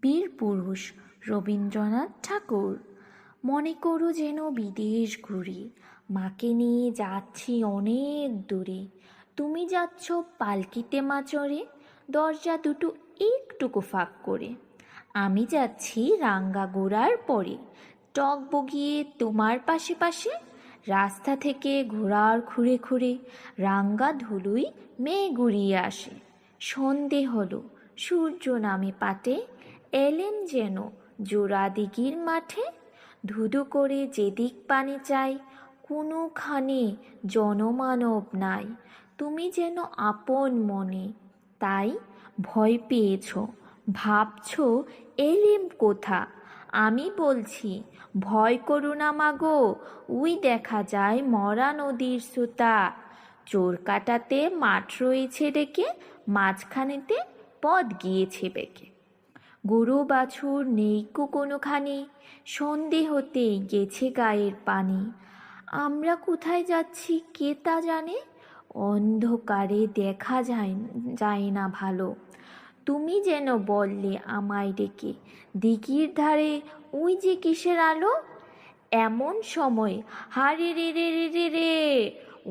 বীর পুরুষ রবীন্দ্রনাথ ঠাকুর। মনে করো যেন বিদেশ ঘুরি, মাকে নিয়ে যাচ্ছি অনেক দূরে। তুমি যাচ্ছ পালকিতে মা চড়ে, দরজা দুটো একটুকু ফাঁক করে। আমি যাচ্ছি রাঙ্গা গোড়ার পরে, টক বগিয়ে তোমার পাশে পাশে। রাস্তা থেকে ঘোড়ার খুঁড়ে খুঁড়ে রাঙ্গা ধুলোই মেয়ে গুড়িয়ে আসে। সন্ধে হলো, সূর্য নামে পাটে, এলেম যেন জোড়া দিঘির মাঠে। ধুধু করে যেদিক পানে চাই, কোনোখানে জনমানব নাই। তুমি যেন আপন মনে, তাই ভয় পেয়েছ, ভাবছ এলেম কোথা। আমি বলছি ভয় করো না মাগো, উই দেখা যায় মরা নদীর সুতা। চোর কাটাতে মাঠ রয়েছে ডেকে, মাঝখানেতে পথ গিয়েছে বেঁকে। গরু বাছুর নেইকো কোনোখানে, সন্ধে হতেই গেছে গায়ের পানি। আমরা কোথায় যাচ্ছি কে তা জানে, অন্ধকারে দেখা যায় না ভালো। তুমি যেন বললে আমায় ডেকে, দিঘির ধারে ওই যে কিসের আলো। এমন সময় হারে রে রে রে রে রে,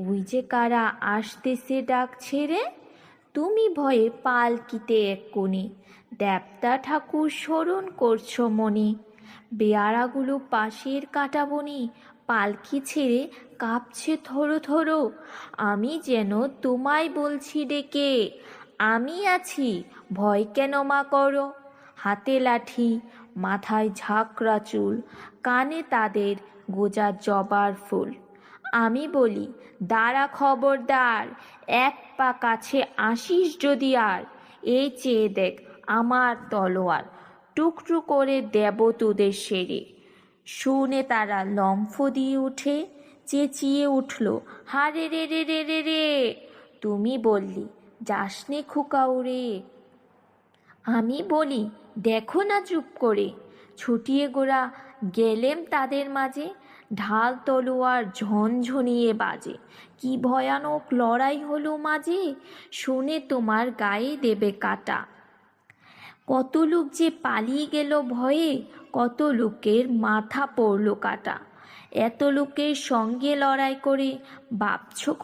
ওই যে কারা আসতেছে ডাক ছেড়ে। তুমি ভয়ে পালকিতে এক কোণে, দেবতা ঠাকুর স্মরণ করছো মনে। বেয়ারাগুলো পাশের কাটা বনে, পালকি ছেড়ে কাঁপছে থরো থরো। আমি যেন তোমায় বলছি ডেকে, আমি আছি, ভয় কেন মা করো। হাতে লাঠি, মাথায় ঝাঁকড়া চুল, কানে তাদের গোজা জবার ফুল। আমি বলি দাঁড়া খবরদার, এক পা কাছে আসিস যদি আর। এই চেয়ে দেখ আমার তলোয়ার, টুকরো করে দেব তোদের সেরে। শুনে তারা লম্ফ দিয়ে উঠে, চেঁচিয়ে উঠল হারে রে রে রে রে রে। তুমি বললি যাসনে খোকা উড়ে। আমি বলি দেখো না চুপ করে। ছুটিয়ে গোড়া গেলেম তাদের মাঝে, ঢাল তলোয়ার ঝনঝনিয়ে বাজে। কি ভয়ানক লড়াই হলো মাঝে, শুনে তোমার গায়ে দেবে কাটা। কত লোক যে পালিয়ে গেল ভয়ে, কত লোকের মাথা পড়ল কাটা। এত লোকের সঙ্গে লড়াই করে ভাবছ